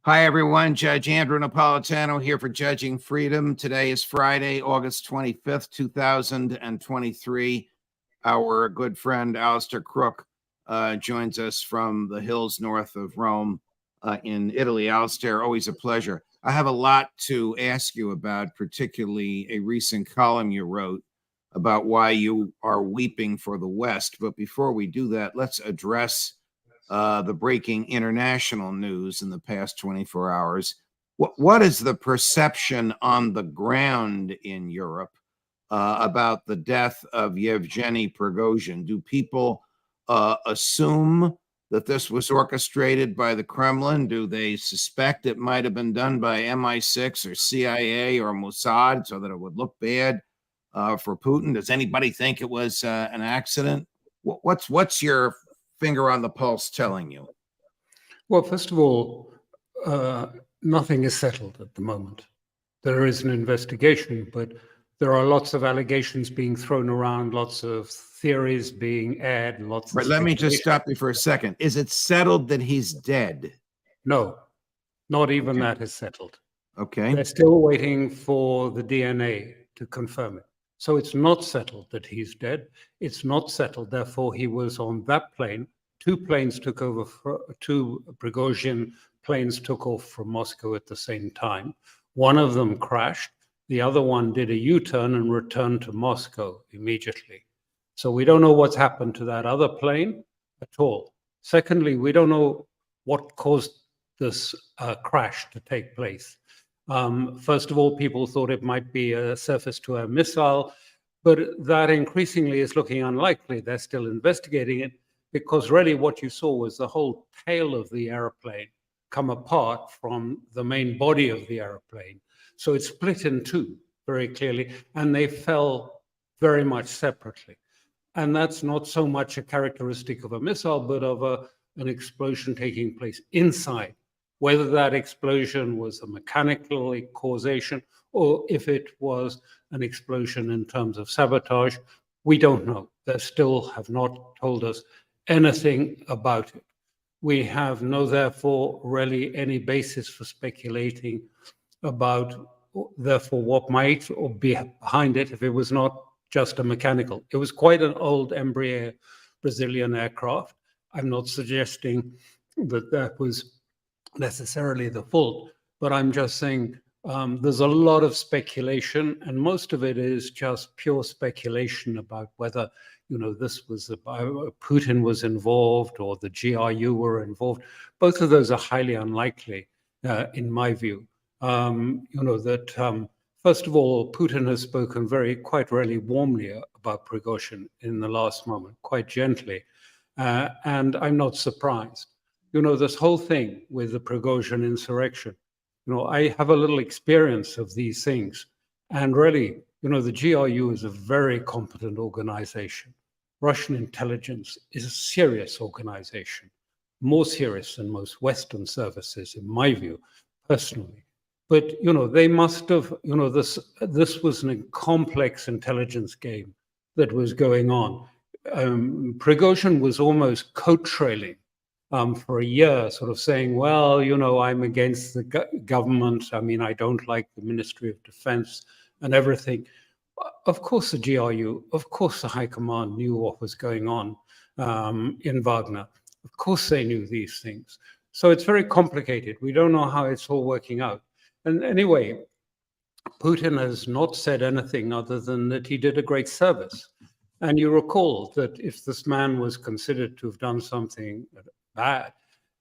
Hi, everyone. Judge Andrew Napolitano here for Judging Freedom. Today is Friday, August 25th, 2023. Our good friend Alastair Crooke joins us from the hills north of Rome in Italy. Alastair, always a pleasure. I have a lot to ask you about, particularly a recent column you wrote about why you are weeping for the West. But before we do that, let's address the breaking international news in the past 24 hours. What is the perception on the ground in Europe about the death of Yevgeny Prigozhin? Do people assume that this was orchestrated by the Kremlin? Do they suspect it might have been done by MI6 or CIA or Mossad so that it would look bad for Putin? Does anybody think it was an accident? What's your finger on the pulse telling you? Well, first of all, nothing is settled at the moment. There is an investigation, but there are lots of allegations being thrown around, lots of theories being aired, lots of... Let me just stop you for a second. Is it settled that he's dead? No, not even that is settled. Okay. They're still waiting for the DNA to confirm it. So it's not settled that he's dead. It's not settled, therefore, he was on that plane. Two Prigozhin planes took off from Moscow at the same time. One of them crashed. The other one did a U-turn and returned to Moscow immediately. So we don't know what's happened to that other plane at all. Secondly, we don't know what caused this crash to take place. First of all, people thought it might be a surface-to-air missile, but that increasingly is looking unlikely. They're still investigating it because really what you saw was the whole tail of the airplane come apart from the main body of the airplane. So it split in two very clearly, and they fell very much separately. And that's not so much a characteristic of a missile, but of an explosion taking place inside. Whether that explosion was a mechanical causation or if it was an explosion in terms of sabotage, we don't know. They still have not told us anything about it. We have therefore, really any basis for speculating about, therefore, what might or be behind it if it was not just a mechanical. It was quite an old Embraer Brazilian aircraft. I'm not suggesting that that was necessarily the fault, but I'm just saying there's a lot of speculation, and most of it is just pure speculation about whether, this was Putin was involved or the GRU were involved. Both of those are highly unlikely, in my view. First of all, Putin has spoken quite really warmly about Prigozhin in the last moment, quite gently, and I'm not surprised. This whole thing with the Prigozhin insurrection, I have a little experience of these things. And really, the GRU is a very competent organization. Russian intelligence is a serious organization, more serious than most Western services, in my view, personally. But, they must have, this was a complex intelligence game that was going on. Prigozhin was almost coat-trailing for a year, sort of saying, well, I'm against the government. I mean, I don't like the Ministry of Defense and everything. Of course, the GRU, of course, the High Command knew what was going on in Wagner. Of course, they knew these things. So it's very complicated. We don't know how it's all working out. And anyway, Putin has not said anything other than that he did a great service. And you recall that if this man was considered to have done something bad,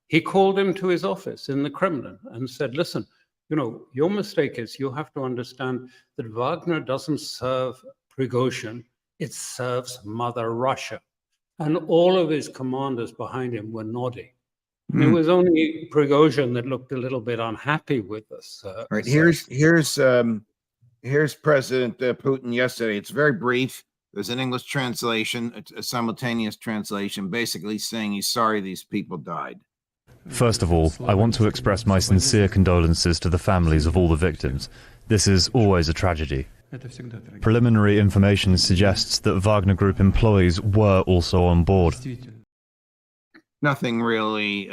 he called him to his office in the Kremlin and said, listen, your mistake is you have to understand that Wagner doesn't serve Prigozhin, it serves Mother Russia. And all of his commanders behind him were nodding. It was only Prigozhin that looked a little bit unhappy with this. Right. Here's President Putin yesterday. It's very brief. There's an English translation, a simultaneous translation, basically saying he's sorry these people died. First of all, I want to express my sincere condolences to the families of all the victims. This is always a tragedy. Preliminary information suggests that Wagner Group employees were also on board. nothing really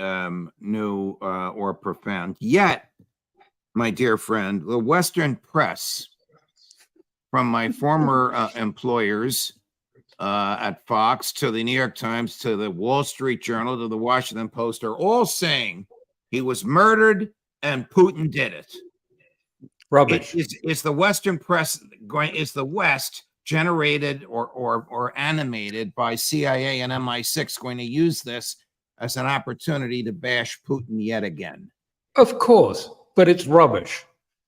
new or profound. Yet, my dear friend, the Western press, from my former employers at Fox to the New York Times to the Wall Street Journal to the Washington Post, are all saying he was murdered and Putin did it. Rubbish. Is the Western press going? Is the West generated or animated by CIA and MI6 going to use this as an opportunity to bash Putin yet again? Of course, but it's rubbish.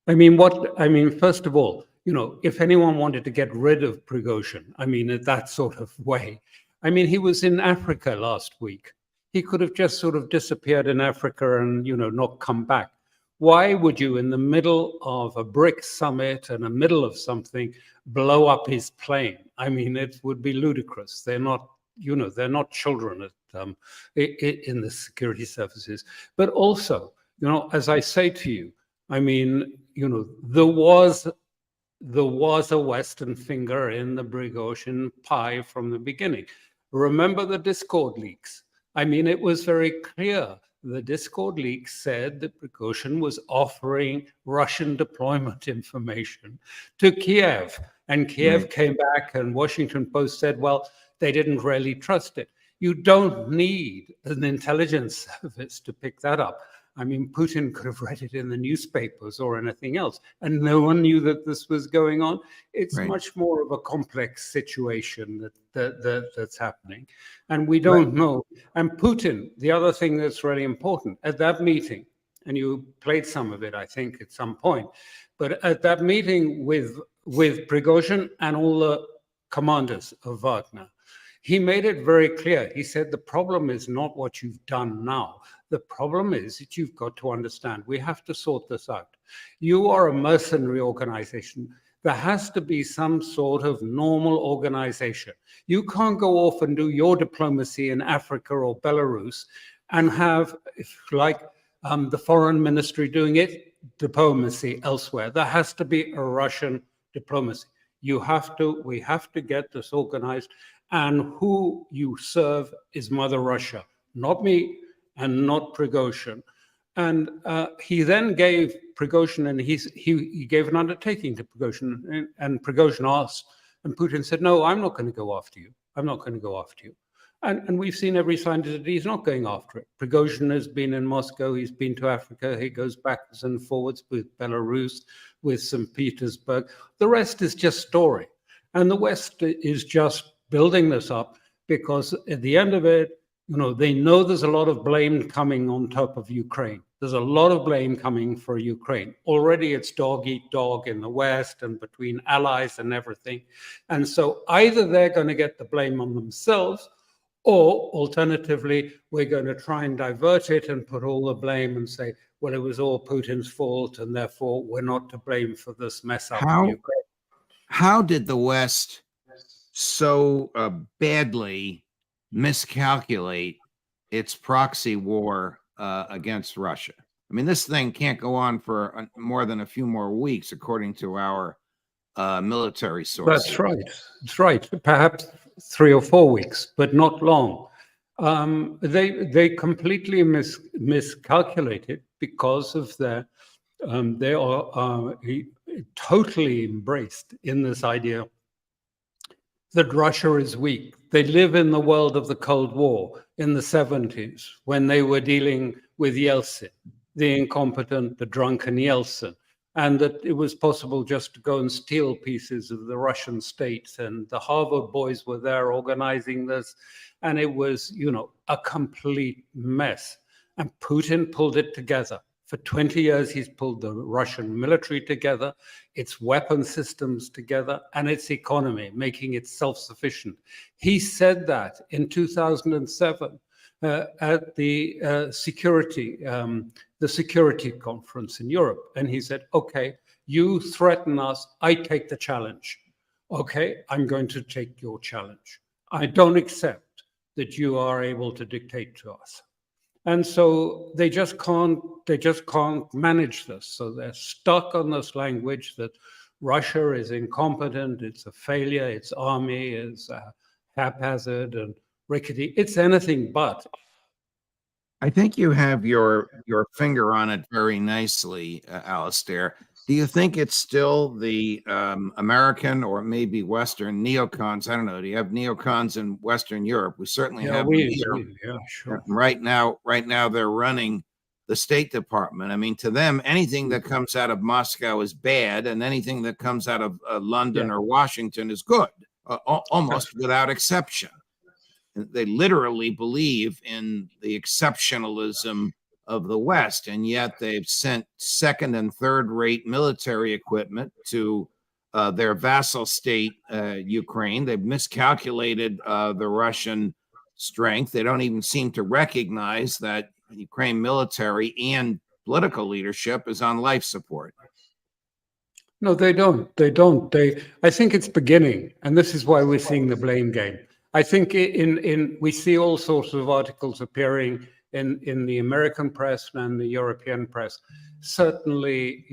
First of all, if anyone wanted to get rid of Prigozhin, in that sort of way, he was in Africa last week. He could have just sort of disappeared in Africa and, not come back. Why would you, in the middle of a BRICS summit and the middle of something, blow up his plane? It would be ludicrous. They're not, they're not children in the security services. But also, as I say to you, there was a Western finger in the Prigozhin pie from the beginning. Remember the Discord leaks? It was very clear. The Discord leaks said that Prigozhin was offering Russian deployment information to Kiev. And Kiev came back, and Washington Post said, well, they didn't really trust it. You don't need an intelligence service to pick that up. Putin could have read it in the newspapers or anything else, and no one knew that this was going on. It's much more of a complex situation that's happening, and we don't know. And Putin, the other thing that's really important, at that meeting, and you played some of it, I think, at some point, but at that meeting with Prigozhin and all the commanders of Wagner, he made it very clear. He said, the problem is not what you've done now. The problem is that you've got to understand, we have to sort this out. You are a mercenary organization. There has to be some sort of normal organization. You can't go off and do your diplomacy in Africa or Belarus and have, the foreign ministry doing its diplomacy elsewhere. There has to be a Russian diplomacy. We have to get this organized. And who you serve is Mother Russia, not me and not Prigozhin. And he then gave Prigozhin, and he gave an undertaking to Prigozhin, and Prigozhin asked, and Putin said, no, I'm not going to go after you. I'm not going to go after you. And we've seen every sign that he's not going after it. Prigozhin has been in Moscow. He's been to Africa. He goes backwards and forwards with Belarus, with St. Petersburg. The rest is just story. And the West is just building this up because at the end of it, they know there's a lot of blame coming on top of Ukraine. There's a lot of blame coming for Ukraine. Already it's dog eat dog in the West and between allies and everything. And so either they're going to get the blame on themselves, or alternatively, we're going to try and divert it and put all the blame and say, well, it was all Putin's fault and therefore we're not to blame for this mess up in Ukraine. How did the West so badly miscalculate its proxy war against Russia? This thing can't go on for more than a few more weeks, according to our military sources. That's right. That's right. Perhaps 3 or 4 weeks, but not long. They completely miscalculated because of they are totally embraced in this idea that Russia is weak. They live in the world of the Cold War in the 70s when they were dealing with Yeltsin, the incompetent, the drunken Yeltsin, and that it was possible just to go and steal pieces of the Russian state. And the Harvard boys were there organizing this, and it was, a complete mess. And Putin pulled it together. For 20 years, he's pulled the Russian military together, its weapon systems together, and its economy, making it self-sufficient. He said that in 2007 at the security conference in Europe. And he said, okay, you threaten us, I take the challenge. Okay, I'm going to take your challenge. I don't accept that you are able to dictate to us. And so they just can't manage this. So they're stuck on this language that Russia is incompetent, it's a failure, its army is haphazard and rickety. It's anything but. I think you have your finger on it very nicely, Alastair. Do you think it's still the American or maybe Western neocons? I don't know. Do you have neocons in Western Europe? We certainly Yeah, have them here. yeah, sure. Right now they're running the State Department. I mean, to them, anything that comes out of Moscow is bad, and anything that comes out of London Yeah. or Washington is good, almost without exception. They literally believe in the exceptionalism of the West, and yet they've sent second and third rate military equipment to their vassal state, Ukraine. They've miscalculated the Russian strength. They don't even seem to recognize that Ukraine military and political leadership is on life support. No, they don't. They don't. I think it's beginning, and this is why we're seeing the blame game. I think we see all sorts of articles appearing in the American press and the European press. Certainly,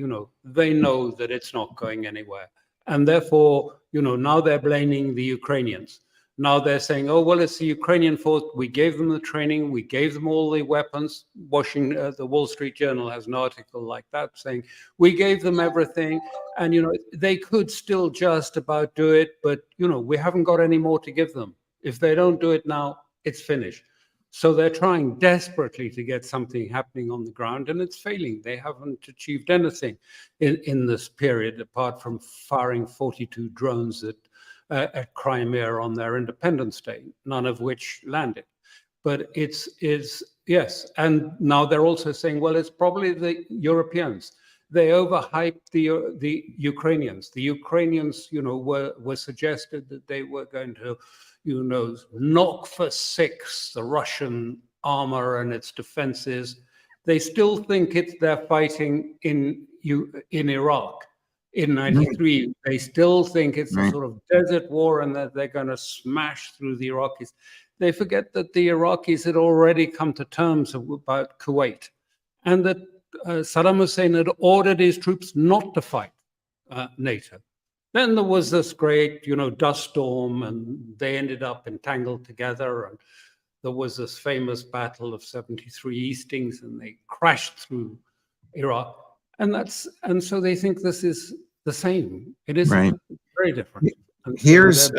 they know that it's not going anywhere, and therefore, now they're blaming the Ukrainians. Now they're saying, oh, well, it's the Ukrainian fault. We gave them the training. We gave them all the weapons. The Wall Street Journal has an article like that saying, we gave them everything. And, they could still just about do it. But, we haven't got any more to give them. If they don't do it now, it's finished. So they're trying desperately to get something happening on the ground, and it's failing. They haven't achieved anything in this period, apart from firing 42 drones at Crimea on their Independence Day, none of which landed. But it's yes. And now they're also saying, well, it's probably the Europeans. They overhyped the Ukrainians. The Ukrainians, were suggested that they were going to, knock for six the Russian armor and its defenses. They still think they're fighting in Iraq. In 93, they still think it's a sort of desert war and that they're going to smash through the Iraqis. They forget that the Iraqis had already come to terms about Kuwait, and that Saddam Hussein had ordered his troops not to fight NATO. Then there was this great, dust storm, and they ended up entangled together. And there was this famous battle of 73 Eastings, and they crashed through Iraq. And so they think this is the same. It is very different. Here's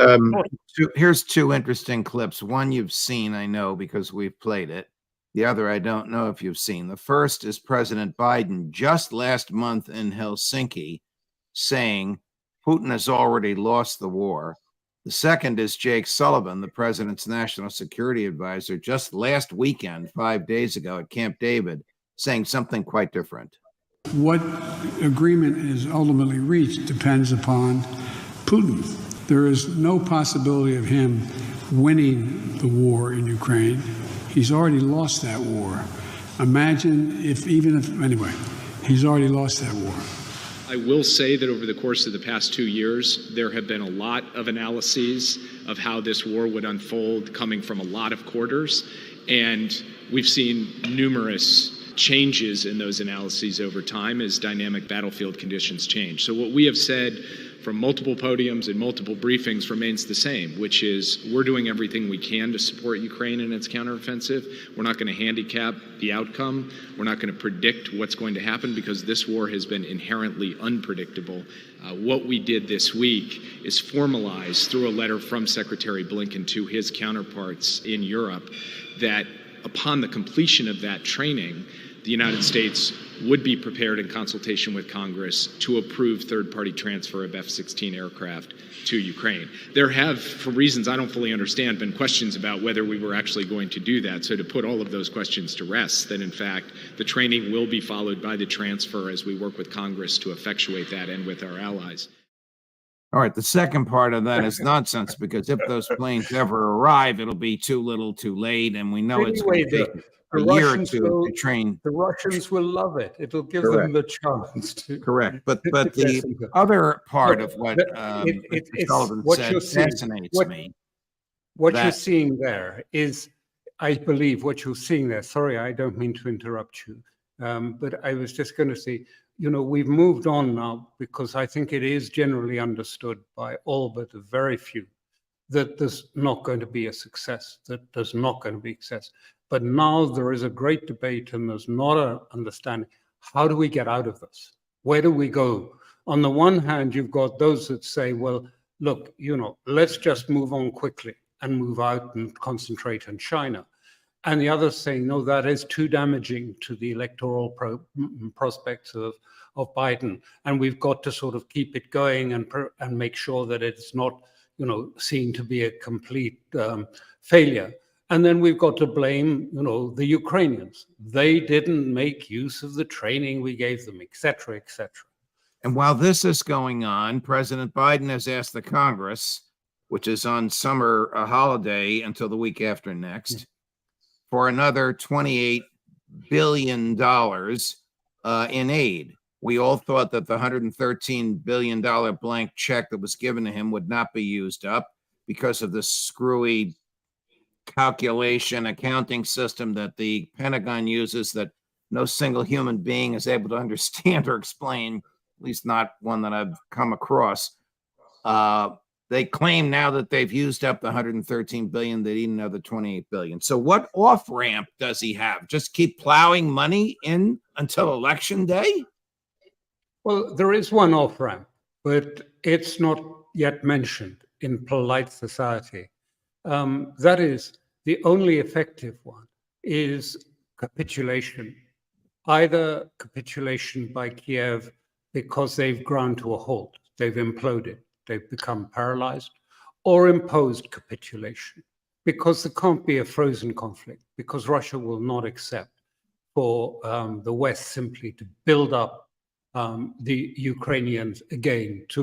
two interesting clips. One you've seen, I know, because we've played it. The other I don't know if you've seen. The first is President Biden just last month in Helsinki saying Putin has already lost the war. The second is Jake Sullivan, the president's national security advisor, just last weekend, 5 days ago at Camp David, saying something quite different. What agreement is ultimately reached depends upon Putin. There is no possibility of him winning the war in Ukraine. He's already lost that war. Imagine anyway, he's already lost that war. I will say that over the course of the past 2 years, there have been a lot of analyses of how this war would unfold coming from a lot of quarters, and we've seen numerous changes in those analyses over time as dynamic battlefield conditions change. So what we have said from multiple podiums and multiple briefings remains the same, which is we're doing everything we can to support Ukraine in its counteroffensive. We're not going to handicap the outcome. We're not going to predict what's going to happen because this war has been inherently unpredictable. What we did this week is formalize through a letter from Secretary Blinken to his counterparts in Europe that upon the completion of that training, the United States would be prepared in consultation with Congress to approve third-party transfer of F-16 aircraft to Ukraine. There have, for reasons I don't fully understand, been questions about whether we were actually going to do that. So to put all of those questions to rest, that in fact the training will be followed by the transfer as we work with Congress to effectuate that and with our allies. All right, the second part of that is nonsense because if those planes ever arrive, it'll be too little too late, and we know it's going to take a year or two to train. The Russians will love it. It'll give them the chance to. Correct. But the other part of what Sullivan said fascinates me. What you're seeing there is, I believe, what you're seeing there. Sorry, I don't mean to interrupt you. But I was just going to say, we've moved on now because I think it is generally understood by all but a very few that there's not going to be a success, that there's not going to be success. But now there is a great debate and there's not an understanding. How do we get out of this? Where do we go? On the one hand, you've got those that say, well, look, let's just move on quickly and move out and concentrate on China. And the others saying, no, that is too damaging to the electoral prospects of Biden. And we've got to sort of keep it going and make sure that it's not, seen to be a complete failure. And then we've got to blame, the Ukrainians. They didn't make use of the training we gave them, et cetera, et cetera. And while this is going on, President Biden has asked the Congress, which is on summer holiday until the week after next, for another $28 billion in aid. We all thought that the $113 billion blank check that was given to him would not be used up because of the screwy calculation accounting system that the Pentagon uses that no single human being is able to understand or explain, at least not one that I've come across. They claim now that they've used up the $113 billion, they need another $28 billion. So what off-ramp does he have? Just keep plowing money in until election day? Well, there is one off-ramp, but it's not yet mentioned in polite society. That is, the only effective one is capitulation. Either capitulation by Kiev because they've ground to a halt, they've imploded, they've become paralyzed, or imposed capitulation, because there can't be a frozen conflict, because Russia will not accept for the West simply to build up the Ukrainians again, to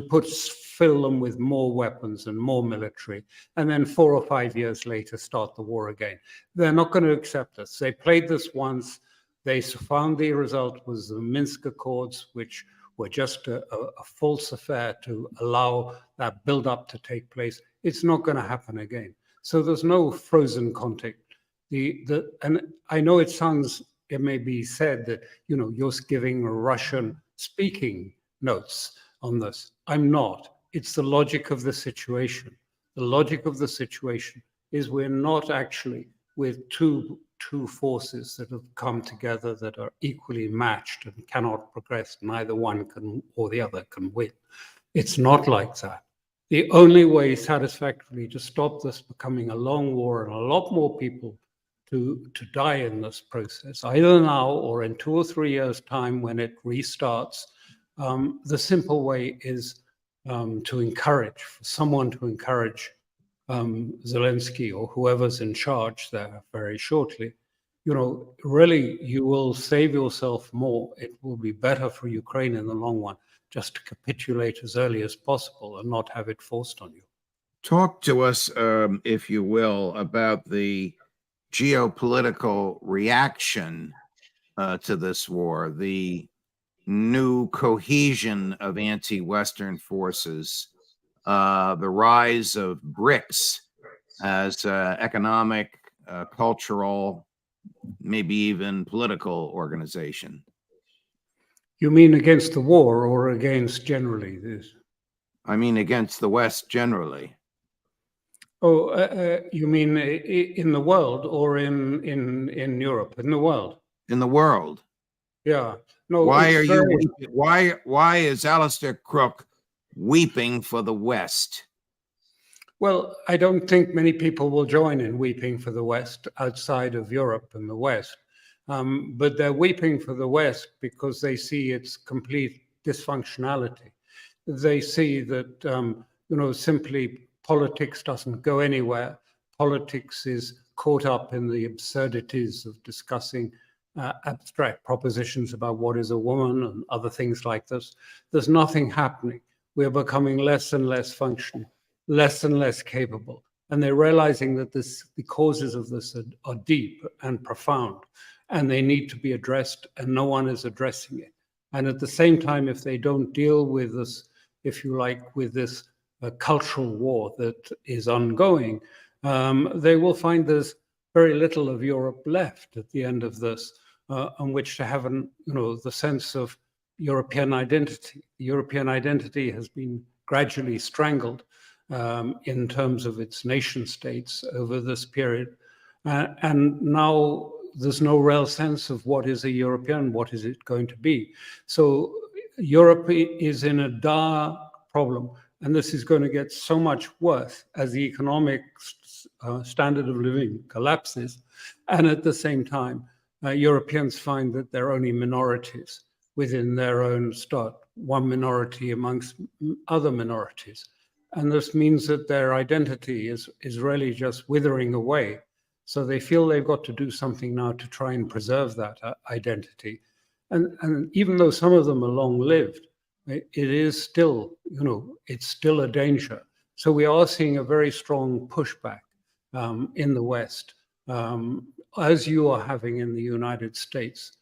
fill them with more weapons and more military, and then 4 or 5 years later start the war again. They're not going to accept this. They played this once. They found the result was the Minsk Accords, which were just a false affair to allow that build-up to take place. It's not going to happen again. So there's no frozen conflict. And I know it may be said that, you're giving Russian speaking notes on this. I'm not. It's the logic of the situation. The logic of the situation is we're not actually with two forces that have come together that are equally matched and cannot progress. Neither one can or the other can win. It's not like that. The only way satisfactorily to stop this becoming a long war and a lot more people to die in this process, either now or in 2 or 3 years' time when it restarts, the simple way is for someone to encourage Zelensky or whoever's in charge there very shortly. Really, you will save yourself more. It will be better for Ukraine in the long run just to capitulate as early as possible and not have it forced on you. Talk to us, if you will, about the geopolitical reaction to this war, the new cohesion of anti-Western forces, the rise of BRICS as economic, cultural, maybe even political organization. You mean against the war or against generally this? I mean against the West generally. Oh, you mean in the world or in Europe? In the world. In the world. Yeah. No. Why are you? Why is Alastair Crooke weeping for the West? Well, I don't think many people will join in weeping for the West outside of Europe and the West, but they're weeping for the West because they see its complete dysfunctionality. They see that simply politics doesn't go anywhere. Politics is caught up in the absurdities of discussing abstract propositions about what is a woman and other things like this. There's nothing happening. We're becoming less and less functional, less and less capable. And they're realizing that the causes of this are deep and profound, and they need to be addressed, and no one is addressing it. And at the same time, if they don't deal with this, if you like, with this cultural war that is ongoing, they will find there's very little of Europe left at the end of this, on which to have the sense of European identity. The European identity has been gradually strangled in terms of its nation states over this period. And now there's no real sense of what is a European, what is it going to be. So Europe is in a dire problem, and this is going to get so much worse as the economic standard of living collapses. And at the same time, Europeans find that they're only minorities within their own state, one minority amongst other minorities. And this means that their identity is really just withering away. So they feel they've got to do something now to try and preserve that identity. And even though some of them are long-lived, it is still, it's still a danger. So we are seeing a very strong pushback in the West, as you are having in the United States,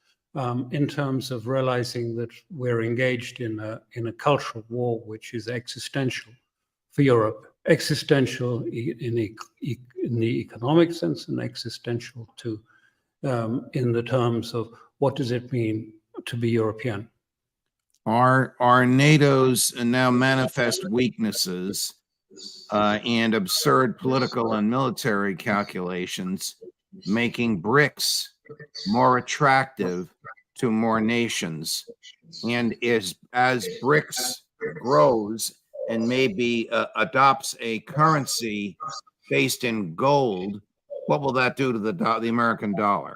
in terms of realizing that we're engaged in a cultural war which is existential for Europe, existential in the economic sense, and existential too, in the terms of what does it mean to be European. Are NATO's now manifest weaknesses and absurd political and military calculations making BRICS more attractive to more nations? And as BRICS grows and maybe adopts a currency based in gold, what will that do to the American dollar?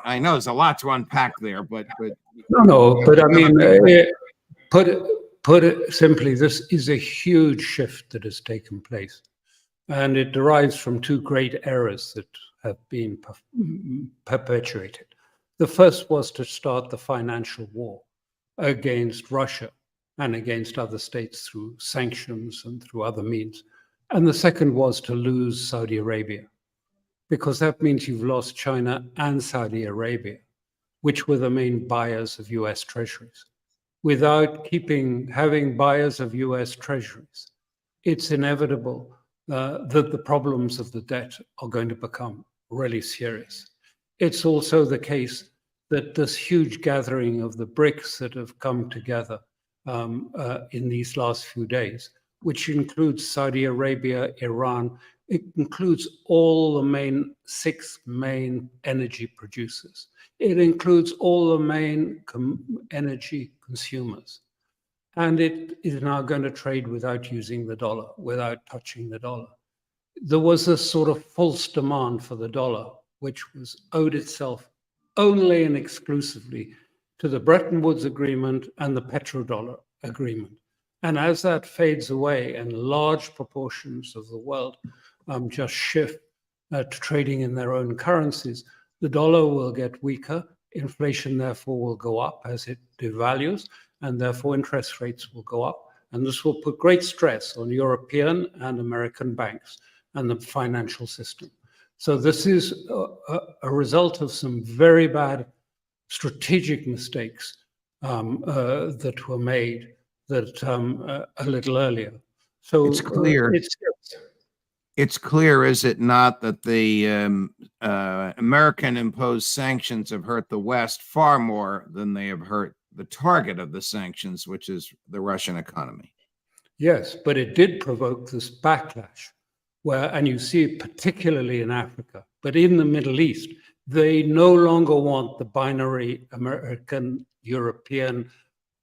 I know there's a lot to unpack there, but but I mean, put it simply, this is a huge shift that has taken place, and it derives from two great errors that have been perpetuated. The first was to start the financial war against Russia and against other states through sanctions and through other means. And the second was to lose Saudi Arabia, because that means you've lost China and Saudi Arabia, which were the main buyers of US treasuries. Without having buyers of US treasuries, it's inevitable that the problems of the debt are going to become really serious. It's also the case that this huge gathering of the BRICS that have come together in these last few days, which includes Saudi Arabia, Iran, it includes all the six main energy producers. It includes all the main energy consumers. And it is now going to trade without using the dollar, without touching the dollar. There was a sort of false demand for the dollar, which was owed itself only and exclusively to the Bretton Woods Agreement and the petrodollar agreement. And as that fades away and large proportions of the world just shift to trading in their own currencies, the dollar will get weaker. Inflation, therefore, will go up as it devalues, and therefore interest rates will go up. And this will put great stress on European and American banks and the financial system. So this is a result of some very bad strategic mistakes that were made a little earlier. So it's clear. It's clear, is it not, that the American-imposed sanctions have hurt the West far more than they have hurt the target of the sanctions, which is the Russian economy? Yes, but it did provoke this backlash, and you see it particularly in Africa, but in the Middle East, they no longer want the binary American, European,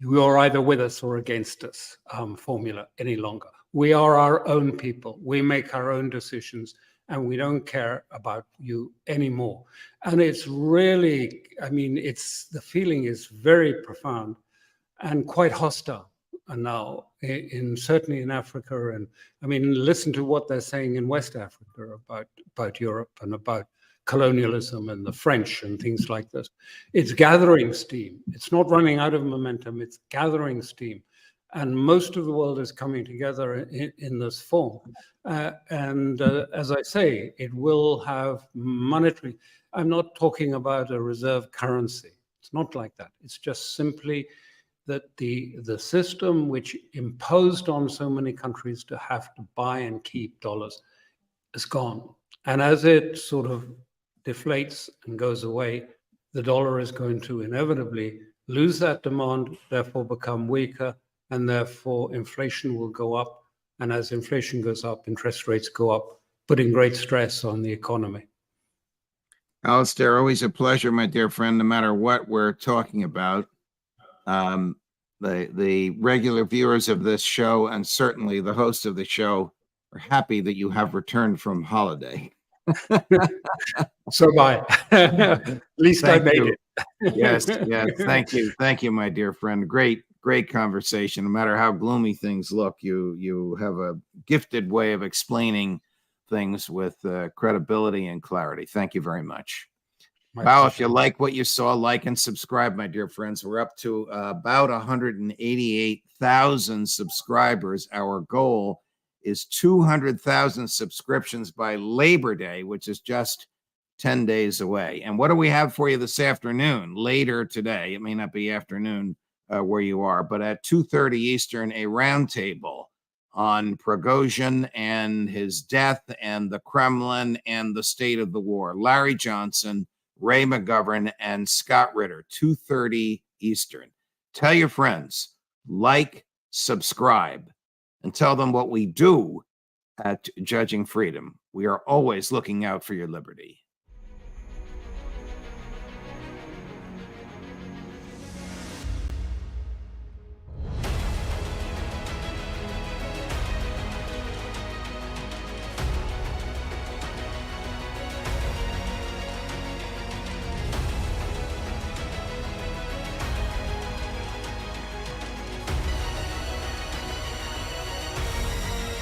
you're either with us or against us formula any longer. We are our own people. We make our own decisions, and we don't care about you anymore. And it's really, the feeling is very profound and quite hostile now, certainly in Africa. And listen to what they're saying in West Africa about Europe and about colonialism and the French and things like this. It's gathering steam. It's not running out of momentum. It's gathering steam. And most of the world is coming together in this form. As I say, it will have monetary. I'm not talking about a reserve currency. It's not like that. It's just simply that the system which imposed on so many countries to have to buy and keep dollars is gone. And as it sort of deflates and goes away, the dollar is going to inevitably lose that demand, therefore become weaker, and therefore inflation will go up. And as inflation goes up, interest rates go up, putting great stress on the economy. Alastair, always a pleasure, my dear friend, no matter what we're talking about. The regular viewers of this show, and certainly the host of the show, are happy that you have returned from holiday. So bye. At least I made it. Yes, thank you, my dear friend. Great conversation. No matter how gloomy things look, you have a gifted way of explaining things with credibility and clarity. Thank you very much. Wow, if you like what you saw, like and subscribe, my dear friends. We're up to about 188,000 subscribers. Our goal is 200,000 subscriptions by Labor Day, which is just 10 days away. And what do we have for you this afternoon? Later today, it may not be afternoon where you are, but at 2:30 Eastern, a roundtable on Prigozhin and his death and the Kremlin and the state of the war. Larry Johnson, Ray McGovern, and Scott Ritter, 2:30 Eastern. Tell your friends, like, subscribe, and tell them what we do at Judging Freedom. We are always looking out for your liberty.